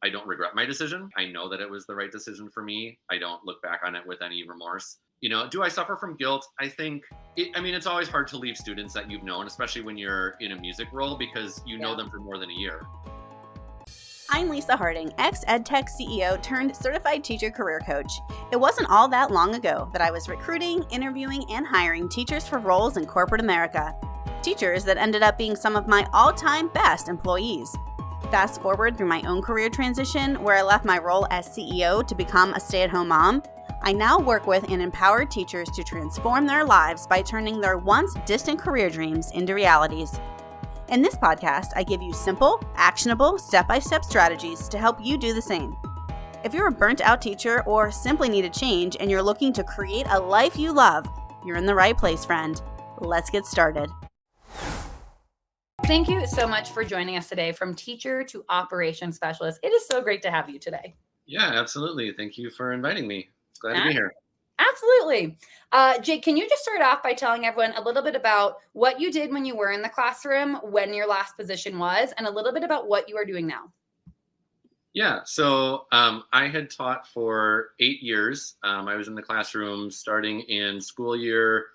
I don't regret my decision. I know that it was the right decision for me. I don't look back on it with any remorse. Do I suffer from guilt? I think, it's always hard to leave students that you've known, especially when you're in a music role, because you know Yeah. them for more than a year. I'm Lisa Harding, ex-EdTech CEO turned certified teacher career coach. It wasn't all that long ago that I was recruiting, interviewing, and hiring teachers for roles in corporate America. Teachers that ended up being some of my all-time best employees. Fast forward through my own career transition, where I left my role as CEO to become a stay-at-home mom, I now work with and empower teachers to transform their lives by turning their once distant career dreams into realities. In this podcast, I give you simple, actionable, step-by-step strategies to help you do the same. If you're a burnt-out teacher or simply need a change and you're looking to create a life you love, you're in the right place, friend. Let's get started. Thank you so much for joining us today, from teacher to operations specialist. It is so great to have you today. Yeah, absolutely. Thank you for inviting me. Glad to be here. Absolutely. Jake, can you just start off by telling everyone a little bit about what you did when you were in the classroom, when your last position was, and a little bit about what you are doing now? Yeah, so I had taught for 8 years. I was in the classroom starting in school year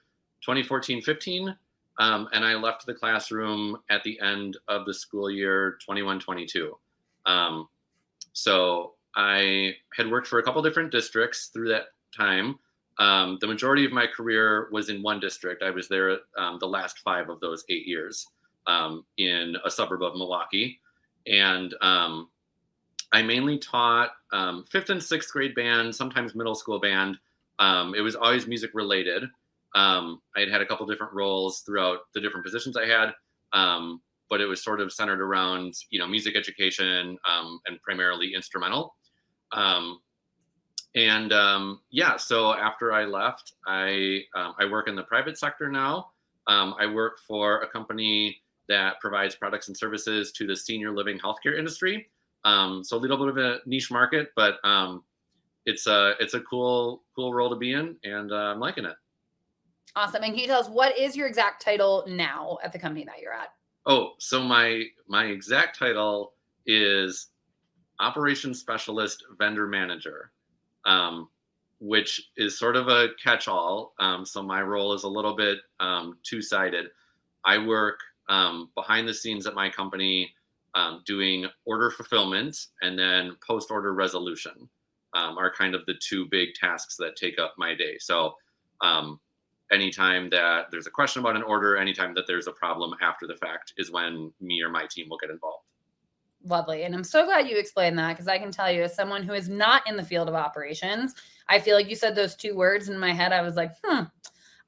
2014-15, and I left the classroom at the end of the school year 21-22. So I had worked for a couple different districts through that time. The majority of my career was in one district. I was there the last 5 of those 8 years in a suburb of Milwaukee. And I mainly taught 5th and 6th grade band, sometimes middle school band. It was always music related. I had a couple different roles throughout the different positions I had, but it was sort of centered around, music education and primarily instrumental. So after I left, I work in the private sector now. I work for a company that provides products and services to the senior living healthcare industry. So a little bit of a niche market, but it's a cool role to be in, and I'm liking it. Awesome. And can you tell us, what is your exact title now at the company that you're at? Oh, so my exact title is Operations Specialist Vendor Manager, which is sort of a catch-all. So my role is a little bit two-sided. I work behind the scenes at my company, doing order fulfillment and then post-order resolution are kind of the two big tasks that take up my day. So anytime that there's a question about an order, anytime that there's a problem after the fact is when me or my team will get involved. Lovely. And I'm so glad you explained that, because I can tell you, as someone who is not in the field of operations, I feel like you said those 2 words in my head. I was like,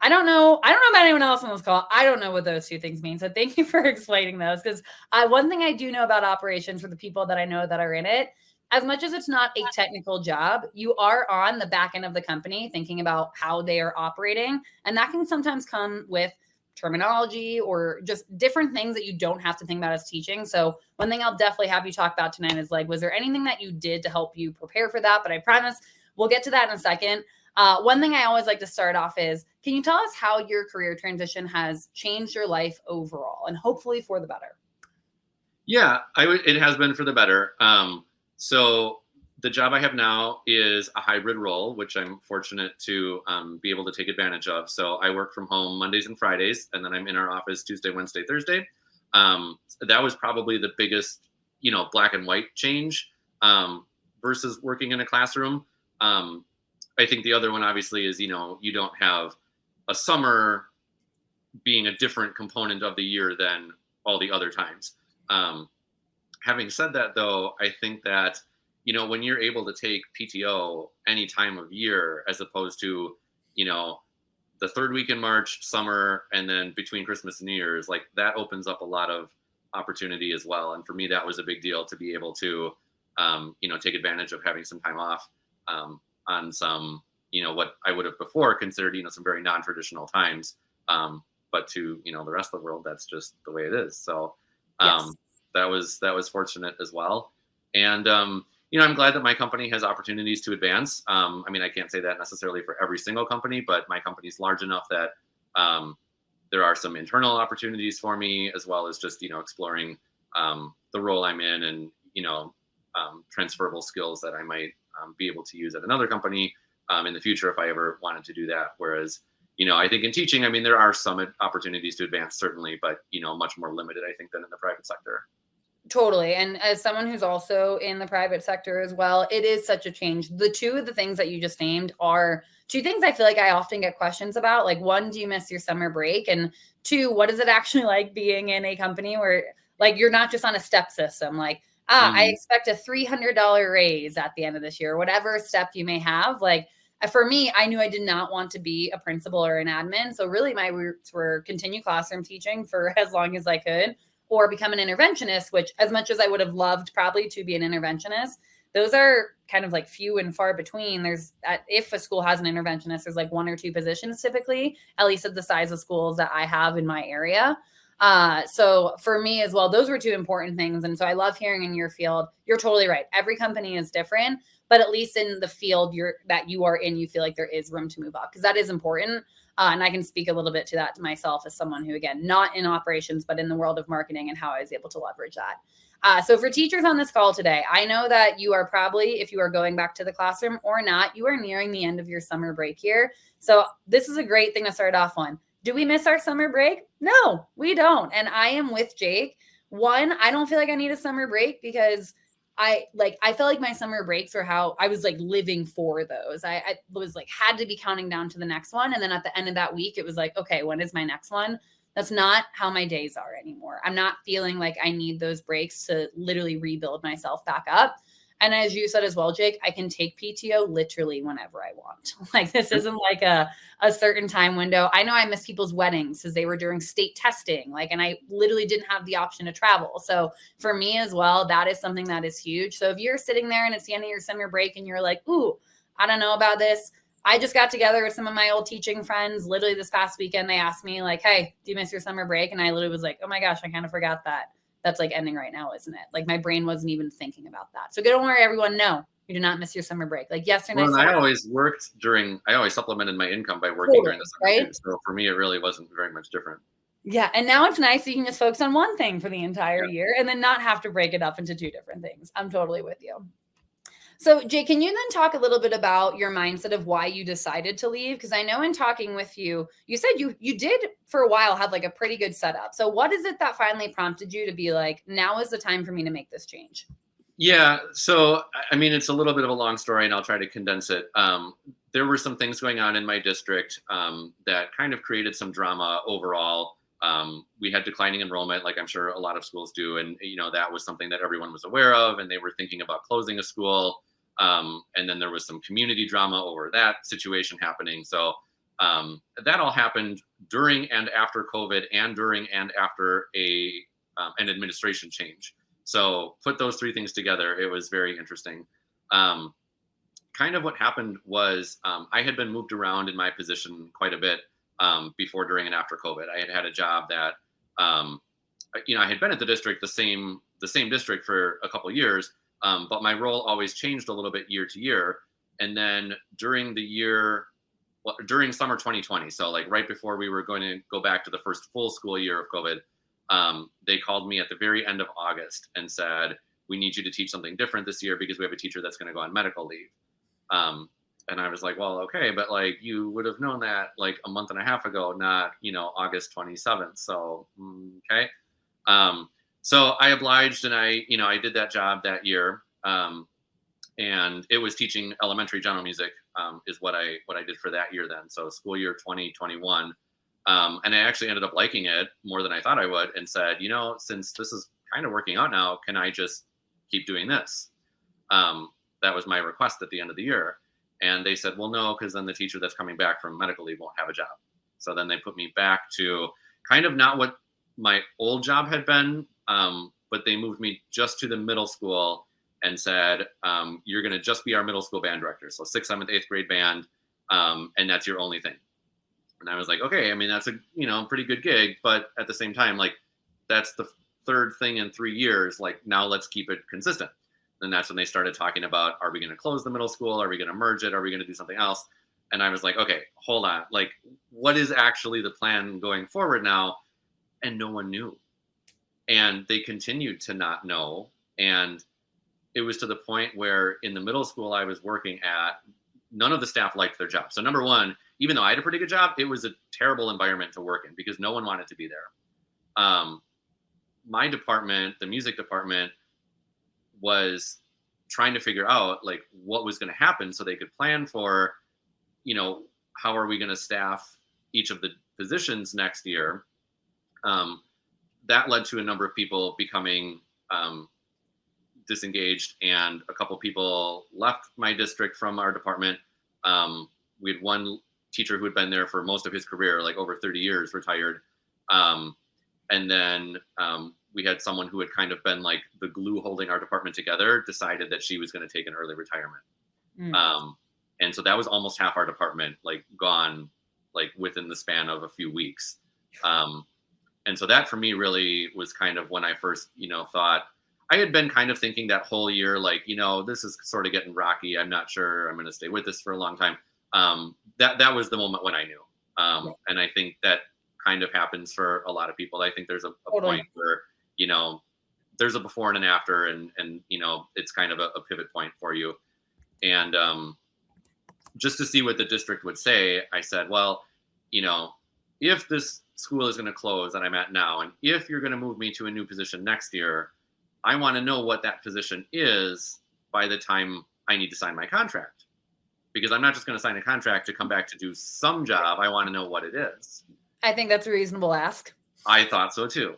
I don't know about anyone else on this call. I don't know what those 2 things mean. So thank you for explaining those, because one thing I do know about operations, for the people that I know that are in it, as much as it's not a technical job, you are on the back end of the company thinking about how they are operating. And that can sometimes come with terminology or just different things that you don't have to think about as teaching. So one thing I'll definitely have you talk about tonight is, was there anything that you did to help you prepare for that? But I promise we'll get to that in a second. One thing I always like to start off is, can you tell us how your career transition has changed your life overall, and hopefully for the better? Yeah, it has been for the better. So the job I have now is a hybrid role, which I'm fortunate to be able to take advantage of. So I work from home Mondays and Fridays, and then I'm in our office Tuesday, Wednesday, Thursday. That was probably the biggest, black and white change versus working in a classroom. I think the other one obviously is, you don't have a summer being a different component of the year than all the other times. Having said that, though, I think that, when you're able to take PTO any time of year, as opposed to, the 3rd week in March, summer, and then between Christmas and New Year's, like, that opens up a lot of opportunity as well. And for me, that was a big deal to be able to, take advantage of having some time off on some, what I would have before considered, some very non-traditional times. But to, the rest of the world, that's just the way it is. So Yes. that was fortunate as well. And, I'm glad that my company has opportunities to advance. I can't say that necessarily for every single company, but my company's large enough that there are some internal opportunities for me, as well as just, exploring the role I'm in and, transferable skills that I might be able to use at another company in the future if I ever wanted to do that. Whereas, I think in teaching, I mean, there are some opportunities to advance, certainly, but, much more limited, I think, than in the private sector. Totally. And as someone who's also in the private sector as well, it is such a change. The two of the things that you just named are two things I feel like I often get questions about. Like, one, do you miss your summer break? And two, what is it actually like being in a company where like you're not just on a step system? Like, I expect a $300 raise at the end of this year, whatever step you may have. Like, for me, I knew I did not want to be a principal or an admin. So really my roots were continue classroom teaching for as long as I could, or become an interventionist, which as much as I would have loved probably to be an interventionist, those are kind of like few and far between. If a school has an interventionist, there's like 1 or 2 positions typically, at least at the size of schools that I have in my area. So for me as well, those were 2 important things. And so I love hearing in your field, you're totally right. Every company is different, but at least in the field that you are in, you feel like there is room to move up, because that is important. And I can speak a little bit to that to myself as someone who, again, not in operations, but in the world of marketing and how I was able to leverage that. So for teachers on this call today, I know that you are probably, if you are going back to the classroom or not, you are nearing the end of your summer break here. So this is a great thing to start off on. Do we miss our summer break? No, we don't. And I am with Jake. One, I don't feel like I need a summer break because I felt like my summer breaks were how I was like living for those. I was like, had to be counting down to the next one. And then at the end of that week, it was like, okay, when is my next one? That's not how my days are anymore. I'm not feeling like I need those breaks to literally rebuild myself back up. And as you said as well, Jake, I can take PTO literally whenever I want. Like, this isn't like a certain time window. I know I miss people's weddings because they were during state testing, and I literally didn't have the option to travel. So for me as well, that is something that is huge. So if you're sitting there and it's the end of your summer break and you're like, ooh, I don't know about this. I just got together with some of my old teaching friends. Literally this past weekend, they asked me like, hey, do you miss your summer break? And I literally was like, oh my gosh, I kind of forgot that. That's like ending right now, isn't it? Like, my brain wasn't even thinking about that. So don't worry, everyone. No, you do not miss your summer break. Like yesterday. Well, I always supplemented my income by working during the summer, right? Too. So for me, it really wasn't very much different. Yeah. And now it's nice that you can just focus on one thing for the entire year and then not have to break it up into 2 different things. I'm totally with you. So Jay, can you then talk a little bit about your mindset of why you decided to leave? Because I know in talking with you, you said you did for a while have like a pretty good setup. So what is it that finally prompted you to be like, now is the time for me to make this change? Yeah. So, I mean, it's a little bit of a long story and I'll try to condense it. There were some things going on in my district that kind of created some drama overall. We had declining enrollment, like I'm sure a lot of schools do. And, that was something that everyone was aware of, and they were thinking about closing a school. And then there was some community drama over that situation happening. So that all happened during and after COVID, and during and after an administration change. So put those 3 things together, it was very interesting. Kind of what happened was I had been moved around in my position quite a bit before, during, and after COVID. I had a job that, I had been at the district, the same district for a couple of years, but my role always changed a little bit year to year. And then during summer 2020, so like right before we were going to go back to the first full school year of COVID, they called me at the very end of August and said, we need you to teach something different this year because we have a teacher that's going to go on medical leave. And I was like, well, okay, but like, you would have known that like a month and a half ago, not, August 27th. So, okay. So I obliged, and I did that job that year. And it was teaching elementary general music, is what I did for that year then. So school year 2021. And I actually ended up liking it more than I thought I would, and said, since this is kind of working out now, can I just keep doing this? That was my request at the end of the year. And they said, well, no, because then the teacher that's coming back from medical leave won't have a job. So then they put me back to kind of not what my old job had been, but they moved me just to the middle school and said, you're going to just be our middle school band director. So 6th, 7th, 8th grade band. And that's your only thing. And I was like, okay, I mean, that's a, pretty good gig, but at the same time, like, that's the 3rd thing in 3 years. Like, now let's keep it consistent. And that's when they started talking about, are we going to close the middle school? Are we going to merge it? Are we going to do something else? And I was like, okay, hold on. Like, what is actually the plan going forward now? And no one knew. And they continued to not know. And it was to the point where in the middle school I was working at, none of the staff liked their job. So number one, even though I had a pretty good job, it was a terrible environment to work in because no one wanted to be there. My department, the music department, was trying to figure out like what was going to happen so they could plan for, how are we going to staff each of the positions next year. That led to a number of people becoming disengaged, and a couple people left my district from our department. We had one teacher who had been there for most of his career, like over 30 years, retired. And then we had someone who had kind of been like the glue holding our department together, decided that she was going to take an early retirement. And so that was almost half our department, like gone, like within the span of a few weeks. And so that for me really was kind of when I first, thought, I had been kind of thinking that whole year, like, this is sort of getting rocky. I'm not sure I'm going to stay with this for a long time. That was the moment when I knew. And I think that kind of happens for a lot of people. I think there's a point where, there's a before and an after, and it's kind of a pivot point for you. And just to see what the district would say, I said, well, if this school is going to close that I'm at now, and if you're going to move me to a new position next year, I want to know what that position is by the time I need to sign my contract, because I'm not just going to sign a contract to come back to do some job. I want to know what it is. I think that's a reasonable ask. I thought so too.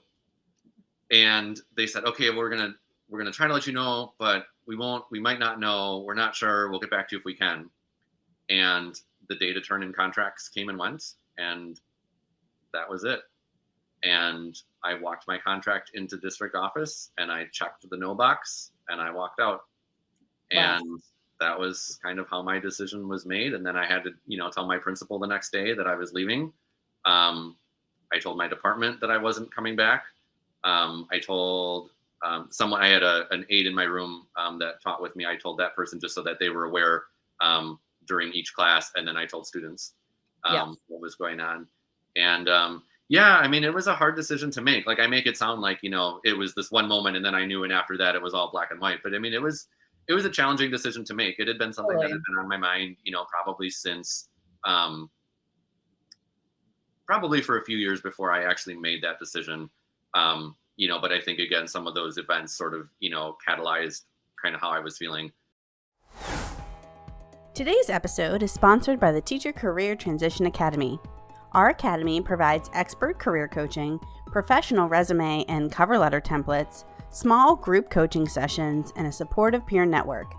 And they said, okay, we're going to try to let you know, but we might not know. We're not sure. We'll get back to you if we can. And the day to turn in contracts came and went, and that was it. And I walked my contract into district office, and I checked the no box, and I walked out. Wow. And that was kind of how my decision was made. And then I had to, tell my principal the next day that I was leaving. I told my department that I wasn't coming back. I told someone, I had an aide in my room that taught with me. I told that person just so that they were aware during each class. And then I told students what was going on. And it was a hard decision to make. Like, I make it sound like, it was this one moment and then I knew, and after that it was all black and white. But it was a challenging decision to make. It had been something that had been on my mind, probably since, probably for a few years before I actually made that decision. But I think, again, some of those events sort of, catalyzed kind of how I was feeling. Today's episode is sponsored by the Teacher Career Transition Academy. Our academy provides expert career coaching, professional resume and cover letter templates, small group coaching sessions, and a supportive peer network.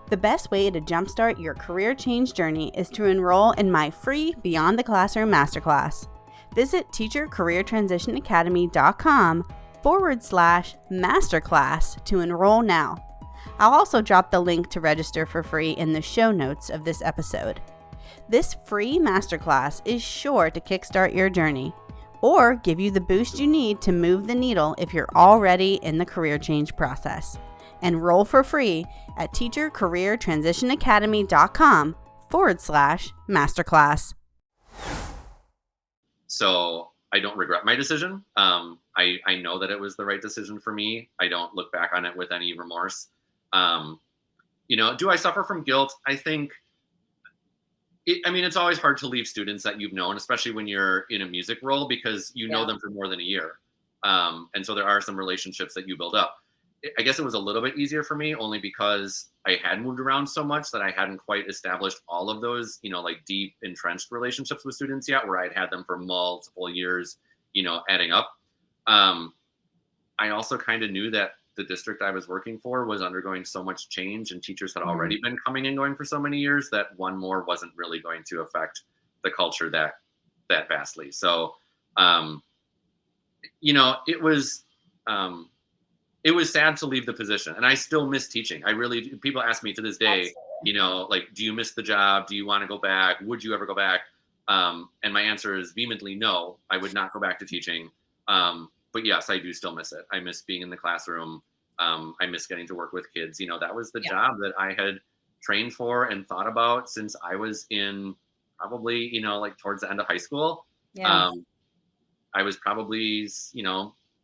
The best way to jumpstart your career change journey is to enroll in my free Beyond the Classroom Masterclass. Visit teachercareertransitionacademy.com/masterclass to enroll now. I'll also drop the link to register for free in the show notes of this episode. This free masterclass is sure to kickstart your journey or give you the boost you need to move the needle if you're already in the career change process. Enroll for free at teachercareertransitionacademy.com/masterclass. So I don't regret my decision. I know that it was the right decision for me. I don't look back on it with any remorse. Do I suffer from guilt? I think, it's always hard to leave students that you've known, especially when you're in a music role, because you know them for more than a year. And so there are some relationships that you build up. I guess it was a little bit easier for me only because I had moved around so much that I hadn't quite established all of those, like deep entrenched relationships with students yet, where I'd had them for multiple years, adding up. I also kind of knew that the district I was working for was undergoing so much change, and teachers had already been coming and going for so many years that one more wasn't really going to affect the culture that vastly. So, it was sad to leave the position, and I still miss teaching. People ask me to this day, like, do you miss the job? Do you want to go back? Would you ever go back? And my answer is vehemently no, I would not go back to teaching. But yes, I do still miss it. I miss being in the classroom. I miss getting to work with kids. That was the job that I had trained for and thought about since I was in probably, like towards the end of high school. I was probably,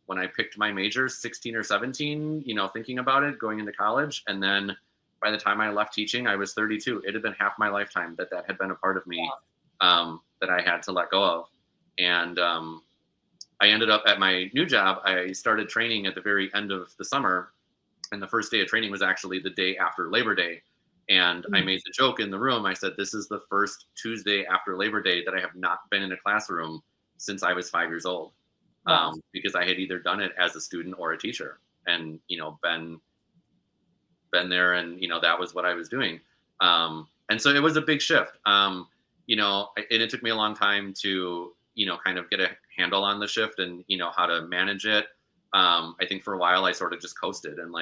when I picked my major, 16 or 17, thinking about it, going into college. And then by the time I left teaching, I was 32. It had been half my lifetime that had been a part of me, that I had to let go of. And I ended up at my new job. I started training at the very end of the summer. And the first day of training was actually the day after Labor Day. And I made the joke in the room. I said, this is the first Tuesday after Labor Day that I have not been in a classroom since I was 5 years old. Wow. Because I had either done it as a student or a teacher, and been there, and that was what I was doing. And so it was a big shift. And it took me a long time to kind of get a handle on the shift and how to manage it. I think for a while I sort of just coasted and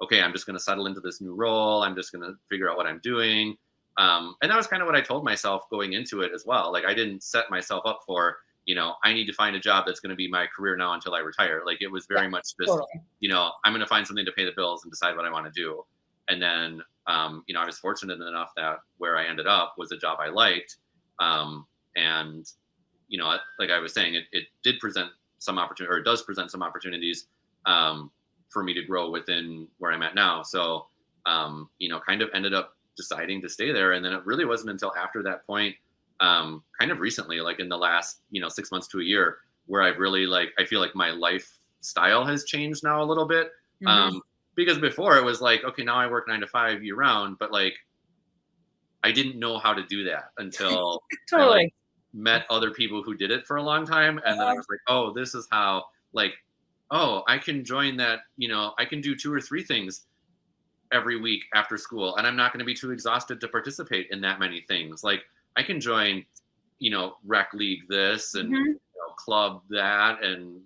okay, I'm just going to settle into this new role. I'm just going to figure out what I'm doing. And that was kind of what I told myself going into it as well. Like, I didn't set myself up for, I need to find a job that's going to be my career now until I retire. Like, it was very much this, Totally. I'm going to find something to pay the bills and decide what I want to do. And then, I was fortunate enough that where I ended up was a job I liked. And, like I was saying, it did present some opportunity, or it does present some opportunities for me to grow within where I'm at now. So, kind of ended up deciding to stay there. And then it really wasn't until after that point, kind of recently, like in the last, 6 months to a year, where I've really I feel like my lifestyle has changed now a little bit. Because before it was like, okay, now I work 9 to 5 year round, but I didn't know how to do that until Totally. I met other people who did it for a long time. And then I was like, oh, this is how, oh, I can join that, I can do 2 or 3 things every week after school, and I'm not going to be too exhausted to participate in that many things. I can join, rec league this and club that, and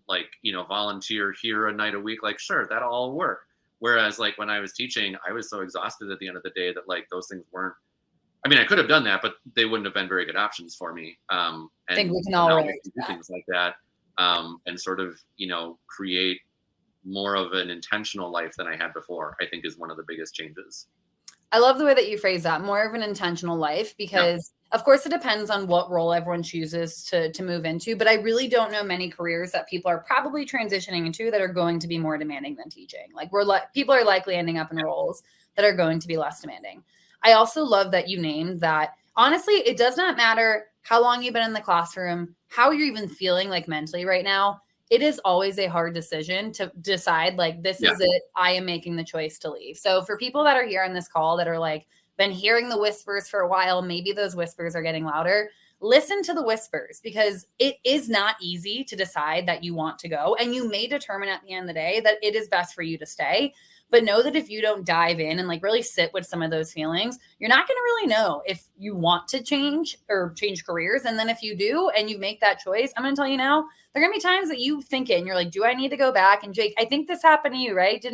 volunteer here a night a week. Sure, that'll all work. Whereas when I was teaching, I was so exhausted at the end of the day that those things weren't. I mean, I could have done that, but they wouldn't have been very good options for me. And I think we can all relate to do things like that, and sort of create more of an intentional life than I had before, I think is one of the biggest changes. I love the way that you phrase that, more of an intentional life, because of course it depends on what role everyone chooses to move into. But I really don't know many careers that people are probably transitioning into that are going to be more demanding than teaching. People are likely ending up in roles that are going to be less demanding. I also love that you named that. Honestly, it does not matter how long you've been in the classroom, how you're even feeling mentally right now. It is always a hard decision to decide, this is it. I am making the choice to leave. So for people that are here on this call that are been hearing the whispers for a while, maybe those whispers are getting louder. Listen to the whispers, because it is not easy to decide that you want to go. And you may determine at the end of the day that it is best for you to stay. But know that if you don't dive in and really sit with some of those feelings, you're not going to really know if you want to change careers. And then if you do and you make that choice, I'm going to tell you now, there are going to be times that you think it and you're like, do I need to go back? And Jake, I think this happened to you, right?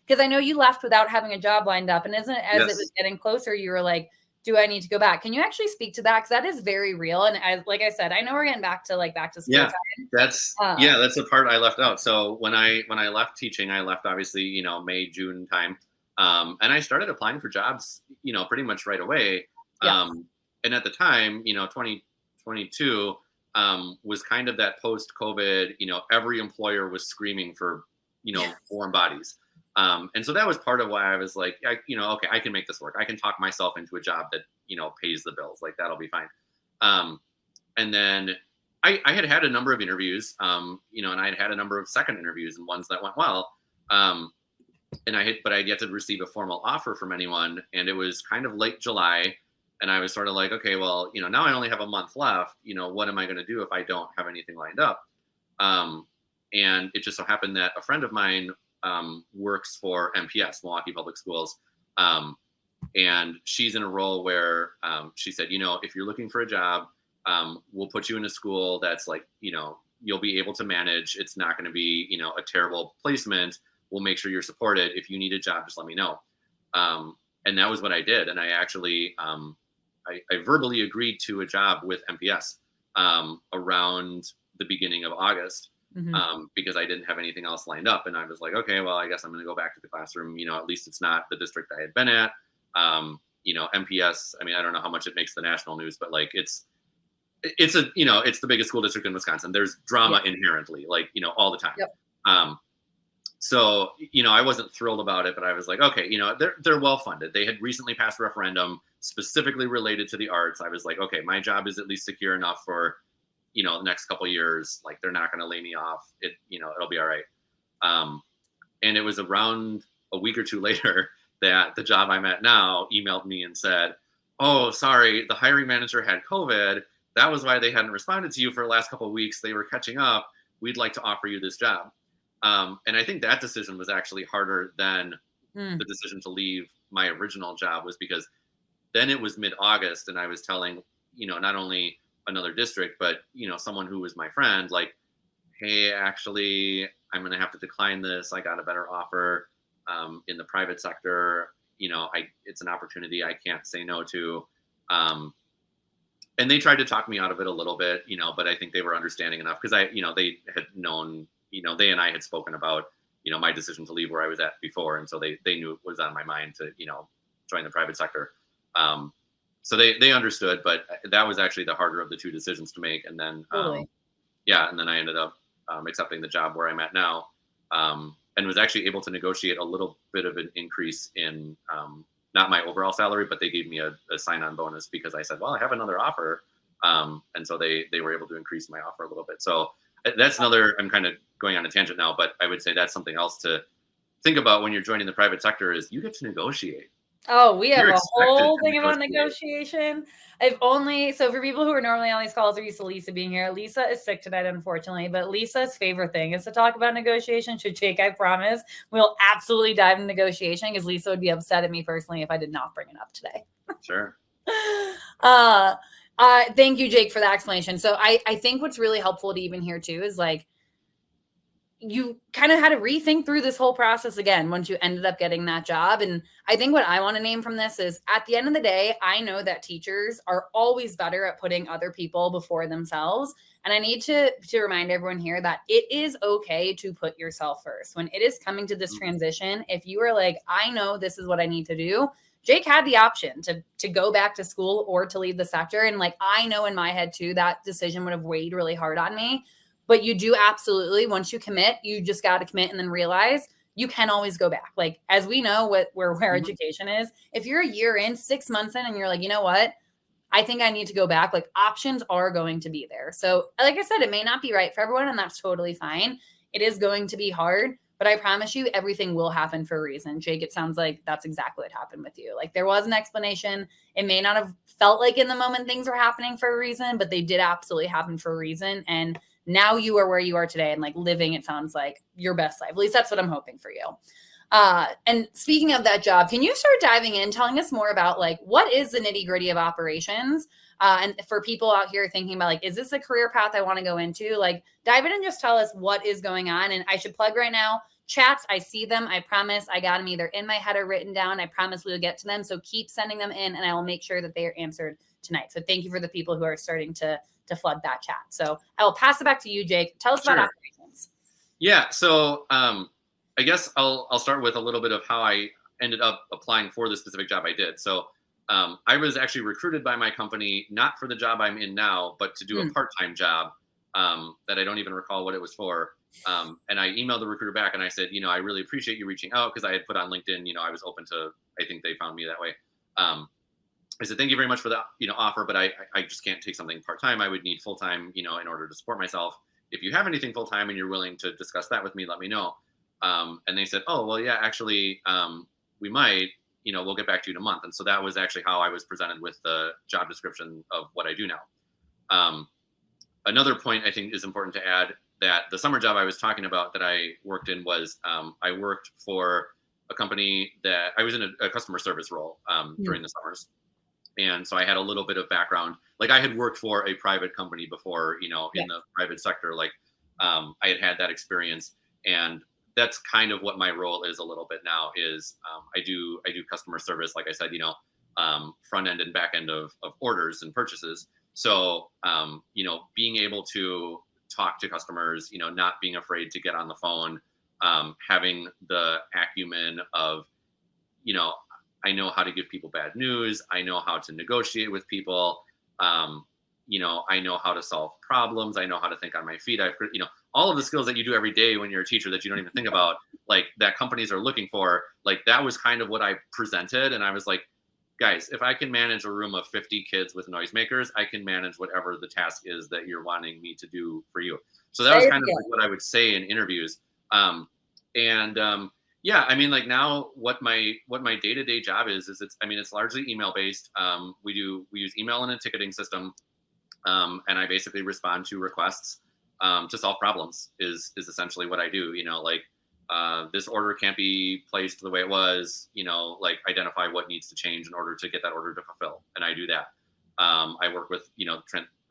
Because I know you left without having a job lined up. And as it was getting closer, you were like, do I need to go back? Can you actually speak to that? Because that is very real. And like I said, I know we're getting back to back to school time. That's the part I left out. So when I left teaching, I left obviously, May, June time. And I started applying for jobs, pretty much right away. And at the time, 2022 was kind of that post-COVID, every employer was screaming for, warm bodies. And so that was part of why I was like, okay, I can make this work. I can talk myself into a job that, pays the bills. That'll be fine. And then I had a number of interviews, and I had a number of second interviews and ones that went well. But I had yet to receive a formal offer from anyone. And it was kind of late July. And I was sort of like, okay, well, now I only have a month left. What am I going to do if I don't have anything lined up? And it just so happened that a friend of mine works for MPS, Milwaukee Public Schools. And she's in a role where she said, if you're looking for a job, we'll put you in a school that's you'll be able to manage. It's not going to be, a terrible placement. We'll make sure you're supported. If you need a job, just let me know. And that was what I did. And I actually, I verbally agreed to a job with MPS around the beginning of August. Because I didn't have anything else lined up. And I was like, okay, well, I guess I'm going to go back to the classroom. At least it's not the district I had been at. MPS, I mean, I don't know how much it makes the national news, but it's it's the biggest school district in Wisconsin. There's drama inherently, like, all the time. Yep. So, I wasn't thrilled about it, but I was like, okay, they're well funded. They had recently passed a referendum specifically related to the arts. I was like, okay, my job is at least secure enough for, the next couple of years. Like, they're not going to lay me off. It'll be all right. And it was around a week or two later that the job I'm at now emailed me and said, oh, sorry, the hiring manager had COVID. That was why they hadn't responded to you for the last couple of weeks. They were catching up. We'd like to offer you this job. And I think that decision was actually harder than the decision to leave my original job, was because then it was mid-August and I was telling, not only another district, but, someone who was my friend, like, hey, actually, I'm going to have to decline this. I got a better offer in the private sector. It's an opportunity I can't say no to. And they tried to talk me out of it a little bit, but I think they were understanding enough because they had known, they and I had spoken about, my decision to leave where I was at before. And so they knew it was on my mind to, join the private sector. So they understood, but that was actually the harder of the two decisions to make. And then, and then I ended up accepting the job where I'm at now, and was actually able to negotiate a little bit of an increase in, not my overall salary, but they gave me a sign-on bonus because I said, well, I have another offer. And so they were able to increase my offer a little bit. So that's another, I'm kind of going on a tangent now, but I would say that's something else to think about when you're joining the private sector, is you get to negotiate. Oh, we have a whole thing about negotiation. So for people who are normally on these calls are used to Lisa being here, Lisa is sick tonight, unfortunately, but Lisa's favorite thing is to talk about negotiation. Jake, I promise, we'll absolutely dive into negotiation because Lisa would be upset at me personally if I did not bring it up today. Sure. Thank you, Jake, for that explanation. So I think what's really helpful to even hear too is like, you kind of had to rethink through this whole process again once you ended up getting that job. And I think what I want to name from this is, at the end of the day, I know that teachers are always better at putting other people before themselves. And I need to remind everyone here that it is okay to put yourself first. When it is coming to this transition, if you are like, I know this is what I need to do, Jake had the option to go back to school or to leave the sector. And like, I know in my head too, that decision would have weighed really hard on me. But you do absolutely, once you commit, you just got to commit and then realize you can always go back. Like, as we know where education is, if you're a year in, 6 months in, and you're like, you know what, I think I need to go back, like, options are going to be there. So like I said, it may not be right for everyone, and that's totally fine. It is going to be hard, but I promise you everything will happen for a reason. Jake, it sounds like that's exactly what happened with you. Like, there was an explanation. It may not have felt like in the moment things were happening for a reason, but they did absolutely happen for a reason. And now you are where you are today and like living, it sounds like, your best life. At least that's what I'm hoping for you. And speaking of that job, can you start diving in, telling us more about like, what is the nitty gritty of operations? And for people out here thinking about like, is this a career path I want to go into? Like, dive in and just tell us what is going on. And I should plug right now, chats, I see them. I promise I got them either in my head or written down. I promise we will get to them. So keep sending them in and I will make sure that they are answered tonight. So thank you for the people who are starting to flood that chat. So I will pass it back to you, Jake. Tell us about operations. Yeah. So I guess I'll start with a little bit of how I ended up applying for the specific job I did. So I was actually recruited by my company, not for the job I'm in now, but to do a part-time job that I don't even recall what it was for. And I emailed the recruiter back and I said, I really appreciate you reaching out, because I had put on LinkedIn, I was open to, I think they found me that way. I said, thank you very much for the offer, but I just can't take something part-time. I would need full-time, in order to support myself. If you have anything full-time and you're willing to discuss that with me, let me know. And they said, oh, well, yeah, actually, we might, we'll get back to you in a month. And so that was actually how I was presented with the job description of what I do now. Another point I think is important to add, that the summer job I was talking about that I worked in was, I worked for a company that I was in a customer service role during the summers. And so I had a little bit of background. Like, I had worked for a private company before, in the private sector. Like, I had that experience, and that's kind of what my role is a little bit now. Is I do customer service, like I said, front end and back end of orders and purchases. So being able to talk to customers, not being afraid to get on the phone, having the acumen of, I know how to give people bad news. I know how to negotiate with people. I know how to solve problems. I know how to think on my feet. All of the skills that you do every day when you're a teacher that you don't even think about, like that companies are looking for, like that was kind of what I presented. And I was like, guys, if I can manage a room of 50 kids with noisemakers, I can manage whatever the task is that you're wanting me to do for you. So that was kind of like what I would say in interviews. Yeah, I mean, like now what my day-to-day job is it's largely email based. We use email in a ticketing system. And I basically respond to requests to solve problems is essentially what I do. This order can't be placed the way it was, like identify what needs to change in order to get that order to fulfill. And I do that. I work with,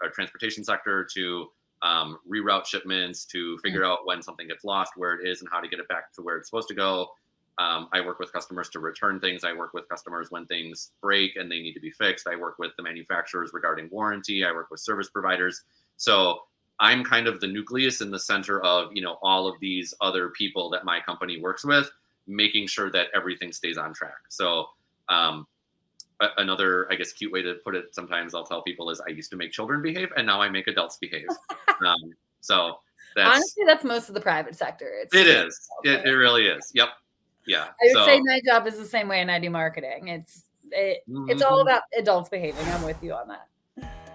our transportation sector to reroute shipments, to figure out when something gets lost, where it is and how to get it back to where it's supposed to go. I work with customers to return things. I work with customers when things break and they need to be fixed. I work with the manufacturers regarding warranty. I work with service providers. So I'm kind of the nucleus in the center of, all of these other people that my company works with, making sure that everything stays on track. So another, I guess, cute way to put it sometimes I'll tell people is I used to make children behave and now I make adults behave. So honestly, that's most of the private sector. It really is. Yep. Yeah. I would say my job is the same way, and I do marketing. It's all about adults behaving. I'm with you on that.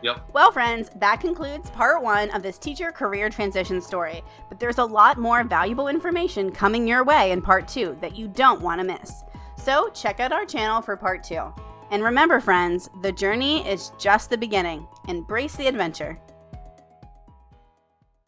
Yep. Well, friends, that concludes part 1 of this teacher career transition story. But there's a lot more valuable information coming your way in part 2 that you don't want to miss. So check out our channel for part 2. And remember, friends, the journey is just the beginning. Embrace the adventure.